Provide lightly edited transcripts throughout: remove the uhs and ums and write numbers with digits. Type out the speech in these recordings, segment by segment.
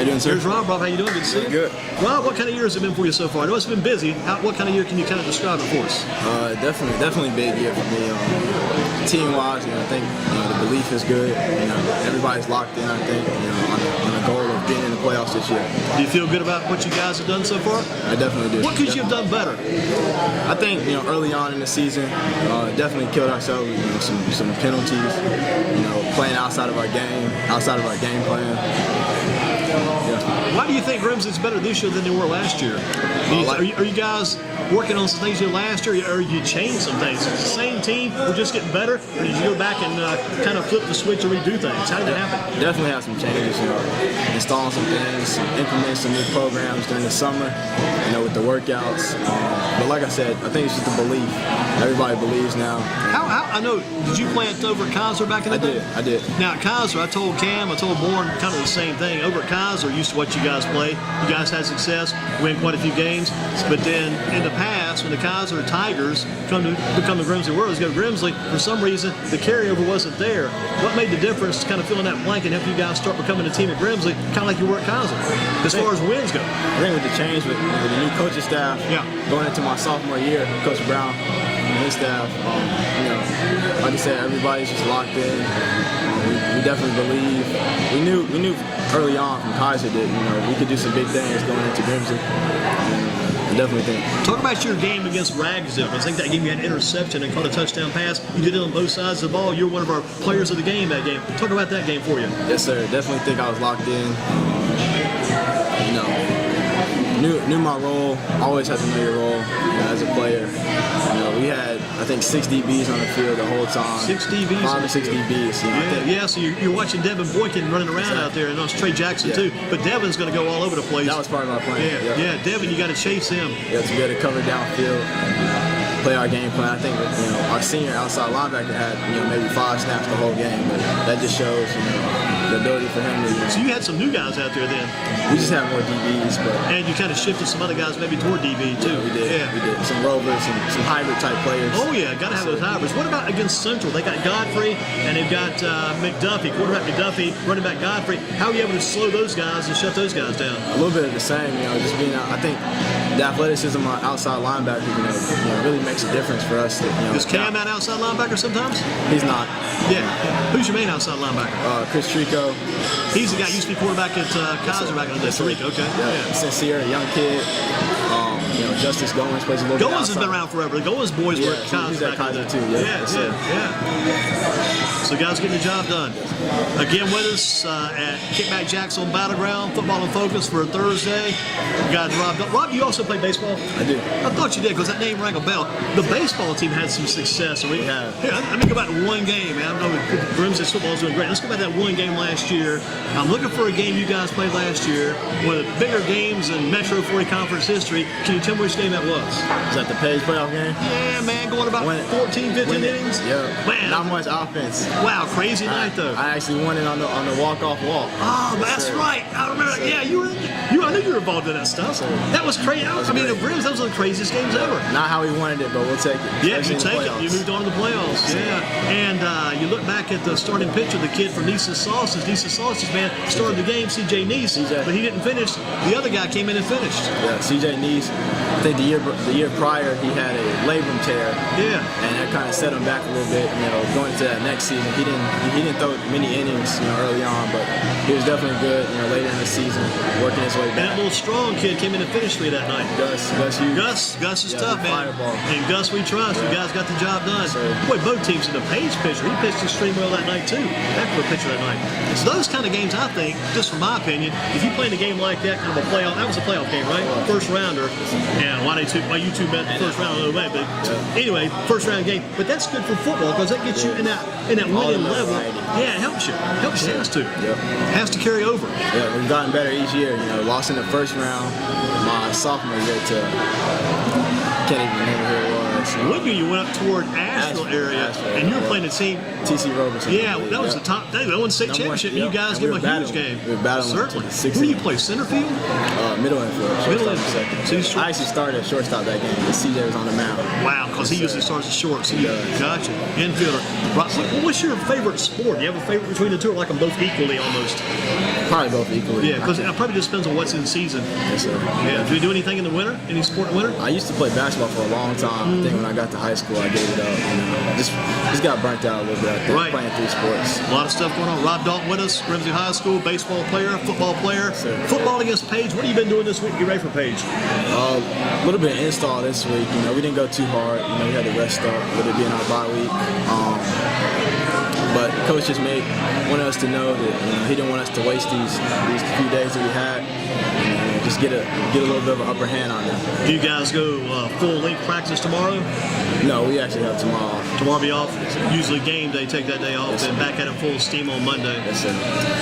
you doing, sir? Here's Rob. Rob, how you doing? Good to see you. Good. Rob, what kind of year has it been for you so far? I know it's been busy. What kind of year can you kind of describe it for us? Definitely a big year for me. Team-wise, I think the belief is good. Everybody's locked in. I think on the goal of being in the playoffs this year. Do you feel good about what you guys have done so far? I definitely do. What could you have done better? I think early on in the season, definitely killed ourselves. Some penalties. Playing outside of our game plan. Yeah. Why do you think Grimsley's better this year than they were last year? Are you guys working on some things you did last year, or you changed some things? Is it the same team, we're just getting better, or did you go back and kind of flip the switch and redo things? How did that happen? Definitely have some changes, installing some things, implementing some new programs during the summer, with the workouts. But like I said, I think it's just the belief. Everybody believes now. I know, did you play at over at Kaiser back in the day? I did. Now at Kaiser, I told Cam, I told Bourne kind of the same thing. Over at Kaiser, used to watch you guys play. You guys had success, win quite a few games. But then in the past, when the Kaiser Tigers become the Grimsley Warriors, go to Grimsley, for some reason, the carryover wasn't there. What made the difference kind of filling that blank and help you guys start becoming a team at Grimsley, kind of like you were at Kaiser, as far as wins go? I think with the change, with the new coaching staff, going into my sophomore year, Coach Brown and his staff, like I said, everybody's just locked in. We definitely believe. We knew early on from Kaiser that we could do some big things going into Grimsley. I definitely think. Talk about your game against Ragsdale. I think that game you had an interception and caught a touchdown pass. You did it on both sides of the ball. You're one of our players of the game that game. Talk about that game for you. Yes, sir. Definitely think I was locked in. Knew my role. Always had to know your role as a player. We had, I think, 6 DBs on the field the whole time. 6 DBs? 5 or 6 DBs. Yeah, so you're watching Devin Boykin running around out there, and it's Trey Jackson too. But Devin's going to go all over the place. That was part of our plan. Yeah, Devin, you got to chase him. Yeah, to be able to cover downfield, play our game plan. I think our senior outside linebacker had maybe 5 snaps the whole game, but that just shows the ability for him to. So you had some new guys out there then. We just had more DBs, but and you kind of shifted some other guys maybe toward DB too. Yeah, we did. Yeah. We did. Some rovers, some hybrid type players. Oh yeah, got to have those hybrids. What about against Central? They got Godfrey and they've got McDuffie, quarterback McDuffie, running back Godfrey. How are you able to slow those guys and shut those guys down? A little bit of the same, just being out. I think the athleticism on outside linebacker, really makes a difference for us. Is Cam that outside linebacker sometimes? He's not. Yeah. Who's your main outside linebacker? Chris Trico. He's the guy who used to be quarterback at Kaiser back in the day. Trico, okay. Yeah. Sincere, a young kid. Justice Goins plays a little bit Goins has been around forever. The Goins boys were at Kaiser back in the day. Too. Yeah. So guys getting the job done. Again with us at Kickback Jack's on Battleground, Football in Focus for Thursday. We got Rob Dalton. Rob, you also play baseball? I do. I thought you did because that name rang a bell. The baseball team had some success. We have. Here, let me go back to one game, man. I know Grimsley's football is doing great. Let's go back to that one game last year. I'm looking for a game you guys played last year, one of the bigger games in Metro 40 Conference history. Can you tell me which game that was? Is that the Page playoff game? Yeah, man, going about 14, 15 innings. Yeah. Man. Not much offense. Wow, crazy night though. I actually won it on the walk-off walk. Oh, that's right. I remember. Yeah, I knew you were involved in that stuff. That was crazy. I mean, the Grizz, those were the craziest games ever. Not how we wanted it, but we'll take it. Yeah, you take it. You moved on to the playoffs. Yeah. And you look back at the starting pitcher, the kid from Nice's Sauces. Nice's Sauces, man, started the game, CJ Nice, but he didn't finish. The other guy came in and finished. Yeah, CJ Nice. I think the year prior he had a labrum tear. Yeah. And that kind of set him back a little bit. Going into that next season, he didn't throw many innings, early on, but he was definitely good, later in the season, working his way back. And that little strong kid came in and finished for you that night. Gus is tough, man. Fireball. And Gus, we trust. You guys got the job done. Boy, both teams in the Page pitcher, he pitched extremely well that night too. Heck of a pitcher that night. So those kind of games, I think, just from my opinion, if you play in a game like that, kind of a playoff, that was a playoff game, right? First rounder. And why you two met the first round a little bit, but anyway, first round game. But that's good for football because that gets you in that winning level. Yeah, it helps you. It has to. Yep. Has to carry over. Yeah, we've gotten better each year. Lost in the first round my sophomore year to can't even remember who it was. Yes. Woodview, you went up toward Asheville area, and you were playing the team. TC Roberson. Yeah, that was the top. They won state championship. And you guys give them a huge game. We were battling. Certainly. Who do you play? Center field? Middle infield. Middle Shortstop infield. second. I actually started at shortstop that game. The CJ was on the mound. Wow, because he usually starts at short. So gotcha. Infielder. Right. So what's your favorite sport? Do you have a favorite between the two, or like them both equally almost? Probably both equally. Yeah, because it probably just depends on what's in season. Yes, sir. Yeah. Do you do anything in the winter? Any sport in the winter? I used to play basketball for a long time. I think when I got to high school, I gave it up. Just got burnt out a little bit. I think, right. Playing 3 sports. A lot of stuff going on. Rob Dalton with us, Grimsley High School, baseball player, football player. Football against Page. What have you been doing this week? You ready for Page? A little bit of install this week. We didn't go too hard. We had to rest up with it being our bye week. But coach just wanted us to know that he didn't want us to waste these few days that we had. Just get a little bit of an upper hand on them. Do you guys go full length practice tomorrow? No, we actually have tomorrow off. Tomorrow be off. Usually game day, take that day off, and back at it full steam on Monday. Yes, sir.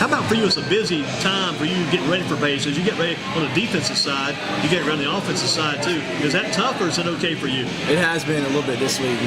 How about for you? It's a busy time for you getting ready for Page. As you get ready on the defensive side, you get ready on the offensive side too. Is that tough, or is it okay for you? It has been a little bit this week.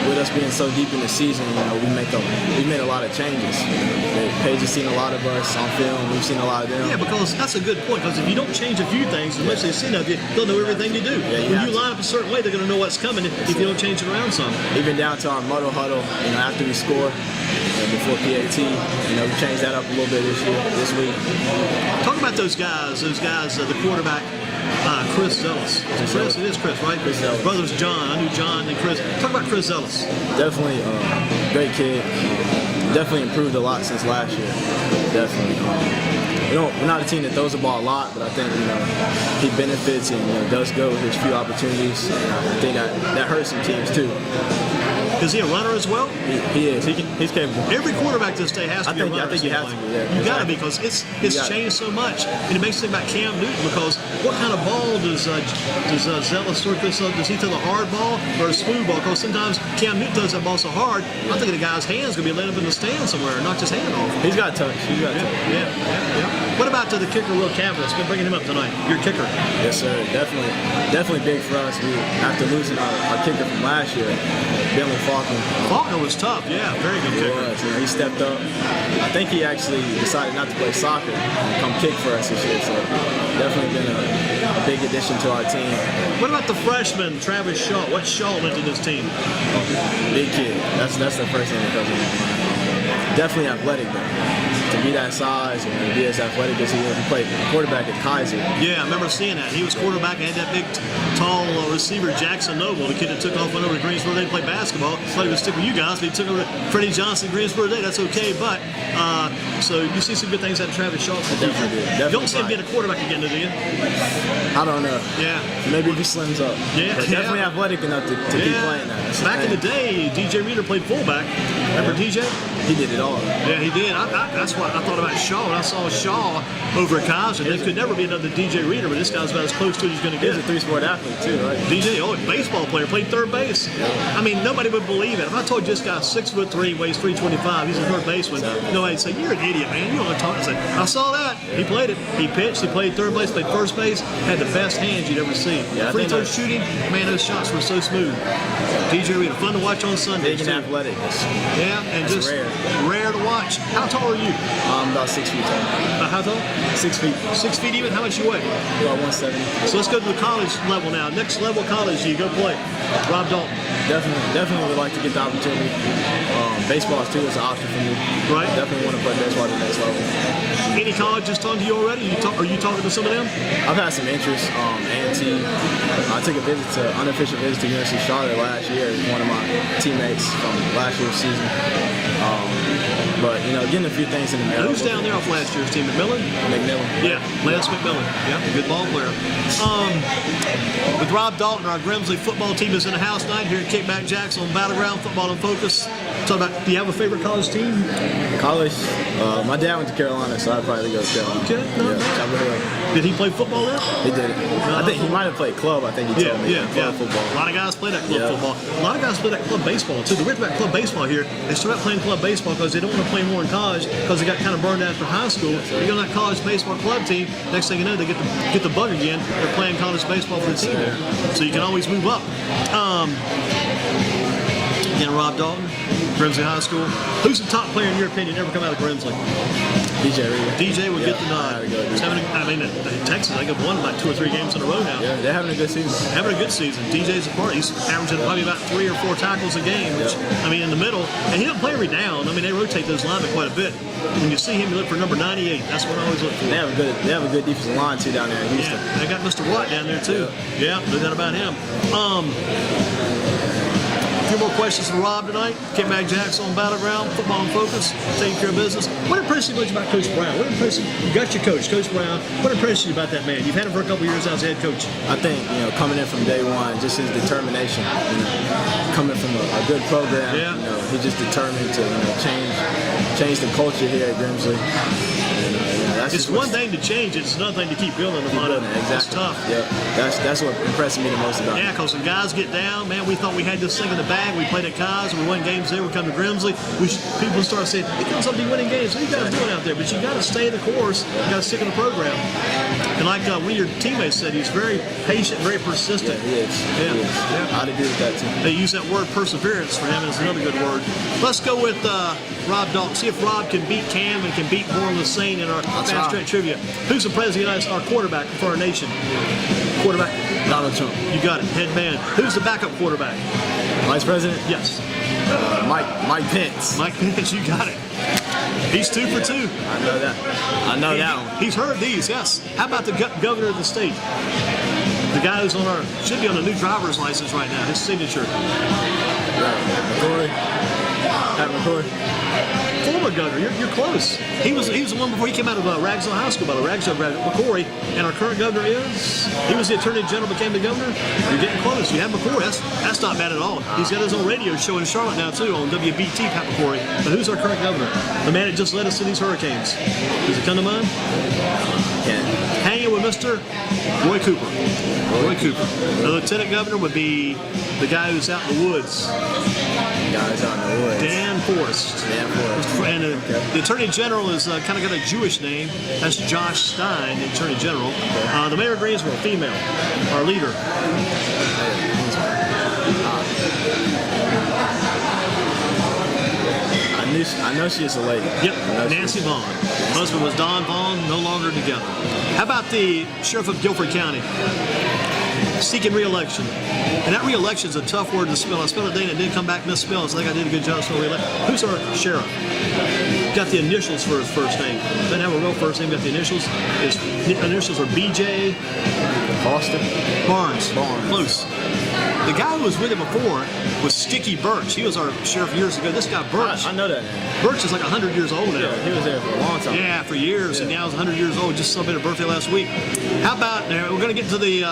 With us being so deep in the season, we made a lot of changes. Page has seen a lot of us on film. We've seen a lot of them. Yeah, because that's a good point. Because if you don't change a few things, unless they've seen of you, they'll know everything you do. Yeah, when you line up a certain way, they're going to know what's coming if you don't change it around some. Even down to our muddle huddle, after we score, before PAT, we changed that up a little bit this week. Talk about those guys, the quarterback, Chris Zealous. Chris, it is Chris, right? Chris Zealous. Brothers John. I knew John and Chris. Talk about Chris Zealous. Definitely great kid. Definitely improved a lot since last year. Definitely. We're not a team that throws the ball a lot, but I think he benefits and does go with his few opportunities. I think that hurts some teams too. Is he a runner as well? He is. He's capable. Every quarterback this day has to be a runner. I think you have to be. Yeah, you got to be, because it's changed so much, and it makes me think about Cam Newton, because what kind of ball does Zealous throw? Does he throw the hard ball or a smooth ball? Because sometimes Cam Newton throws that ball so hard, I'm thinking the guy's hand's going to be laying up in the stand somewhere and knock his hand off. He's got touch. Yeah. What about the kicker, Will Cavalier? Been bringing him up tonight. Your kicker. Yes, sir. Definitely big for us. After losing our kicker from last year, Bentley Faulkner was tough. Yeah, very good kicker. He stepped up. I think he actually decided not to play soccer and come kick for us this year. So definitely been a big addition to our team. What about the freshman, Travis Shaw? What's Shaw into this team? Big kid. That's the first thing that comes to mind. Definitely athletic though. To be that size and be as athletic as he is. He played quarterback at Kaiser. Yeah, I remember seeing that. He was quarterback and had that big, tall receiver, Jackson Noble, the kid that took off, went over to Greensboro Day to play basketball. Thought he would stick with you guys, but he took over to Freddie Johnson, Greensboro Day. That's okay, but so you see some good things out of Travis Shaw. Definitely. You don't see him being a quarterback again, do you? I don't know. Yeah. Maybe if he slims up. Yeah. But definitely athletic enough to keep playing that. Back in the day, DJ Reader played fullback. Remember DJ? He did it all. Yeah, he did. That's what I thought about Shaw. When I saw Shaw over at Kaiser, there could never be another DJ Reader, but this guy's about as close to it as he's going to get. He's a 3-sport athlete too, right? DJ, baseball player, played third base. Yeah. I mean, nobody would believe it. If I told you this guy's 6'3", weighs 325, he's a third baseman, nobody'd say, "You're an idiot, man. You don't want to talk." I said, "I saw that. He played it. He pitched. He played third base, played first base. Had the best hands you'd ever see. Yeah, free throw shooting, man, those shots were so smooth." DJ Reader, fun to watch on Sunday. Big and athletic. Yeah, and that's just rare to watch. How tall are you? I'm about 6 feet tall. How tall? 6 feet. 6 feet even? How much you weigh? About 170. So let's go to the college level now. Next level college, you go play. Rob Dalton. Definitely would like to get the opportunity. Baseball too is an option for me. Right. Definitely want to play baseball at the next level. Any colleges talking to you already? Are you talking to some of them? I've had some interest. A&T. I took unofficial visit to University of Charlotte last year with one of my teammates from last year's season. But getting a few things in the mail. Who's down there off last year's team? McMillan? Yeah, Lance McMillan. Yeah, good ball player. With Rob Dalton, our Grimsley football team is in the house tonight here at Kickback Jack's on Battleground Football in Focus. Talk about, do you have a favorite college team? College? My dad went to Carolina, so I'd probably go to Carolina. Okay. Yeah, did he play football there? He did. I think he might have played club. I think he told me. Club football. A lot of guys play that club football. A lot of guys play that club baseball too. The weird thing about club baseball here, they start out playing club baseball. baseball because they don't want to play more in college because they got kind of burned out after high school. You go to that college baseball club team, next thing you know, they get the bug again. They're playing college baseball for the team there. So you can always move up. Again, Rob Dalton, Grimsley High School. Who's the top player in your opinion ever come out of Grimsley? DJ Reed. DJ would get the nod. Texas, I think, have won about 2 or 3 games in a row now. Yeah, they're having a good season. Having a good season. DJ's a part. He's averaging probably about 3 or 4 tackles a game, which, in the middle. And he doesn't play every down. They rotate those linemen quite a bit. When you see him, you look for number 98. That's what I always look for. They have a good defensive line, too, down there in Houston. Yeah, they got Mr. Watt down there, too. Yeah, no doubt about him. A few more questions from Rob tonight. Kickback Jack's on Battleground, football in focus, taking care of business. What impressed you about Coach Brown? You got your coach, Coach Brown. What impressed you about that man? You've had him for a couple years as head coach. I think, coming in from day one, just his determination. Coming from a good program, he's just determined to change the culture here at Grimsley. It's one thing to change it, it's another thing to keep building upon it. Exactly. It's tough. Yeah, that's what impressed me the most about it. Yeah, because when guys get down, man, we thought we had this thing in the bag. We played at Kai's, we won games there, we come to Grimsley. People start saying, hey, comes up to winning games. What are you guys doing out there? But you got to stay the course. You got to stick in the program. And like one of your teammates said, he's very patient, very persistent. Yeah, he is. Yeah. I'd agree with that, too. They use that word perseverance for him, and it's another good word. Let's go with Rob Dalton. See if Rob can beat Cam and can beat Born Lassane in our fast track trivia. Who's the president, our quarterback for our nation? Quarterback? Donald Trump. You got it. Head man. Who's the backup quarterback? Vice President? Yes. Mike Pence. Mike Pence, you got it. He's 2 for 2. I know that. I know that one. He's heard these, yes. How about the governor of the state? The guy who's should be on a new driver's license right now, his signature. McCoy. Pat McCoy. Former governor, you're close. He was the one before he came out of Ragsdale High School, by the Ragsdale graduate, McCoy. And our current governor he was the attorney general, became the governor. You're getting close. You have McCoy. That's not bad at all. He's got his own radio show in Charlotte now, too, on WBT, Pat McCoy. But who's our current governor? The man that just led us to these hurricanes. Does it come to mind? Hanging with Mr. Roy Cooper. Roy Cooper. The lieutenant governor would be the guy who's out in the woods. Dan Forrest. And the Attorney General is kind of got a Jewish name. That's Josh Stein, the Attorney General. The Mayor of Greensboro, female, our leader. I know she is a lady. Yep, Nancy Vaughn. Husband was Don Vaughn, no longer together. How about the Sheriff of Guilford County? Seeking re-election. And that re-election is a tough word to spell. I spelled it today and it did come back misspelled, so I think I did a good job spelling re-election. Who's our sheriff? Got the initials for his first name. Doesn't have a real first name, got the initials. His initials are BJ Foster. Barnes. Close. The guy who was with him before was Sticky Birch. He was our sheriff years ago. This guy Birch. I know that name. Birch is like 100 years old now. Yeah, he was there for a long time. Yeah, for years, and now he's 100 years old. Just celebrated a birthday last week. How about, we're going to get to the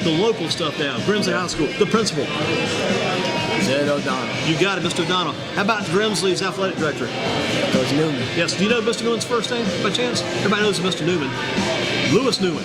local stuff now. Grimsley High School, the principal. Zed O'Donnell. You got it, Mr. O'Donnell. How about Grimsley's athletic director? Coach Newman. Yes. Do you know Mr. Newman's first name by chance? Everybody knows Mr. Newman. Lewis Newman.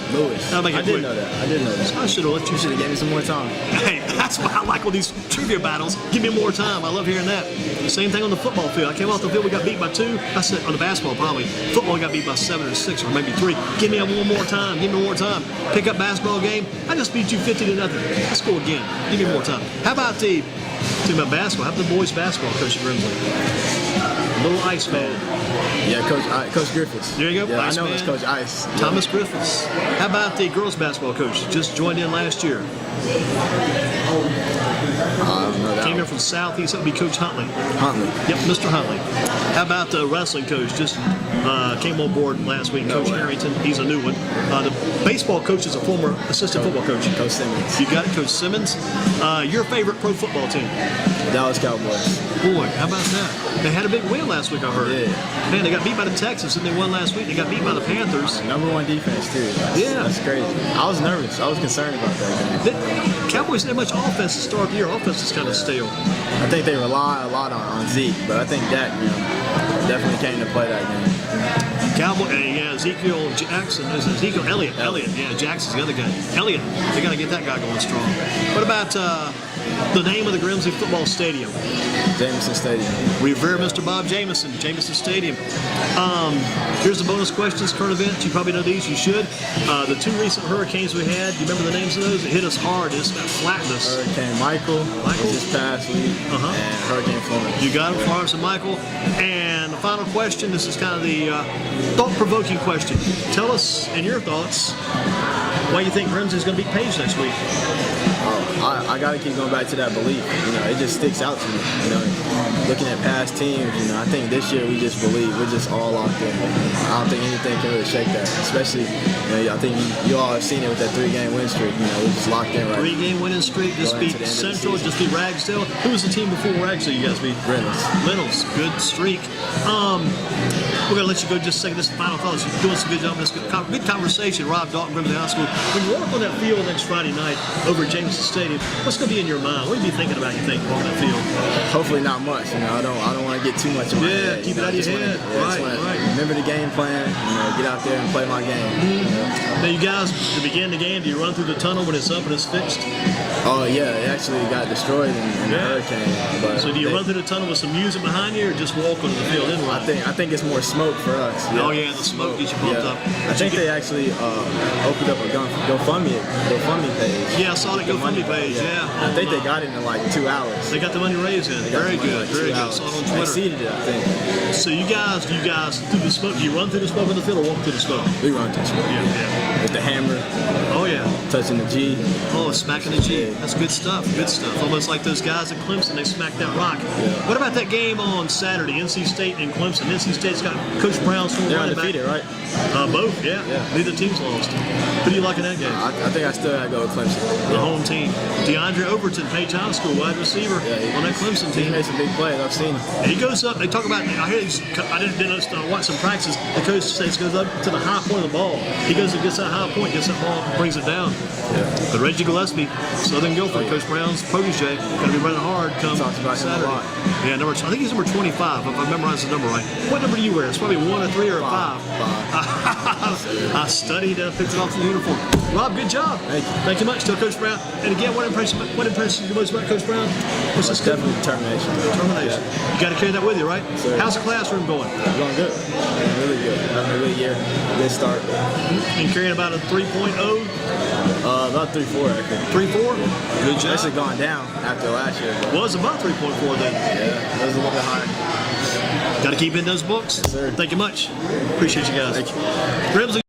I didn't know that. I should have let you. You should have given me some more time. Hey, that's why I like all these trivia battles. Give me more time. I love hearing that. Same thing on the football field. I came off the field, we got beat by 2. I said on the basketball probably. Football got beat by 7 or 6 or maybe 3. Give me one more time. Give me more time. Pick up basketball game. I just beat you 50-0. Let's go again. Give me more time. How about basketball? How about the boys basketball coach at Grimsley? Little Ice Man. Yeah, Coach Griffiths. There you go. Yeah, Ice I know Man. it's Coach Ice. Thomas Griffiths. How about the girls basketball coach? Just joined in last year. I don't know that. Came here from Southeast. That would be Coach Huntley. Huntley. Yep, Mr. Huntley. How about the wrestling coach? Just came on board last week. Coach Harrington. He's a new one. The baseball coach is a former assistant football coach. Coach Simmons. You got it, Coach Simmons. Your favorite pro football team? Dallas Cowboys. Boy, how about that? They had a big win last week, I heard. Yeah. Man, they got beat by the Texans, and they won last week. They got beat by the Panthers. #1 defense, too. That's crazy. I was nervous. I was concerned about that game. Cowboys didn't have much offense to start the year. Offense is kind of stale. I think they rely a lot on Zeke, but I think Dak definitely came to play that game. Ezekiel Jackson. Elliott. Yeah, Jackson's the other guy. Elliott. They got to get that guy going strong. What about The name of the Grimsley football stadium. Jameson Stadium. Revere Mr. Bob Jameson, Jameson Stadium. Here's the bonus questions, current events. You probably know these, you should. The 2 recent hurricanes we had, do you remember the names of those? It hit us hard, it flattened us. Hurricane Michael this past week, and Hurricane Florence. You got them, Florence and Michael. And the final question, this is kind of the thought-provoking question. Tell us, in your thoughts, why you think Grimsley's going to beat Page next week. I got to keep going back to that belief. It just sticks out to me. Looking at past teams, I think this year we just believe. We're just all locked in. I don't think anything can really shake that. Especially, I think you all have seen it with that 3-game win streak. We're just locked in right now. 3-game winning streak. Just beat Central, just beat Ragsdale. Who was the team before Ragsdale you guys beat? Reynolds. Good streak. We're going to let you go just a second. This is the final thoughts. You're doing some good job. This good conversation. Rob Dalton, Grimsley High School. When you walk on that field next Friday night over at Jameson Stadium, what's going to be in your mind? What are you thinking about, walking that field? Hopefully not much. I don't want to get too much in my head. Keep it out of your head. Right. Remember the game plan. Get out there and play my game. Now, you guys, to begin the game, do you run through the tunnel when it's up and it's fixed? Oh yeah, it actually got destroyed in the hurricane. But so do you run through the tunnel with some music behind you, or just walk onto the field anyway? I think it's more smoke for us. Oh yeah, the smoke gets you pumped up. I think they actually opened up a GoFundMe page. Yeah, I saw the GoFundMe page. Yeah, I think they got it in like 2 hours. They got the money raised in. Very good, very good. I saw it on Twitter. Exceeded it, I think. So you guys through the smoke. Do you run through the smoke on the field or walk through the smoke? We run through the smoke. Yeah. With the hammer. Oh yeah. Touching the G. Oh, smacking the G. That's good stuff. Good stuff. Almost like those guys at Clemson, they smacked that rock. Yeah. What about that game on Saturday, NC State and Clemson? NC State's got Coach Brown's They're undefeated, right? Both, yeah. Neither team's lost. Who do you like in that game? I think I still got to go with Clemson. The home team. DeAndre Overton, Page High School, wide receiver on that Clemson team. He made some big plays. I've seen him. He goes up. They talk about. I didn't watch some practice. The coach says goes up to the high point of the ball. He goes and gets that high point, gets that ball, brings it down. Yeah. But Reggie Gillespie, Southern Guilford, Coach Brown's protege, going to be running hard come Saturday. Yeah, I think he's number 25, if I memorize the number right. What number do you wear? It's probably 1 or 3 or 5. I studied and picked it off the uniform. Rob, good job. Thank you. Thank you much. Tell Coach Brown. And again, what impresses you most about Coach Brown? What's this? Definitely determination. Determination. Yeah. You got to carry that with you, right? Sir. How's the classroom going? Going good. Really good. Having a good year. Good start. And carrying about a 3.0? About 3.4 actually. 3.4? Good job. Actually gone down after last year. Well, it's about 3.4 then. Yeah, it was a little bit higher. Got to keep in those books. Yes, sir. Thank you much. Appreciate you guys. Thank you. Grimsley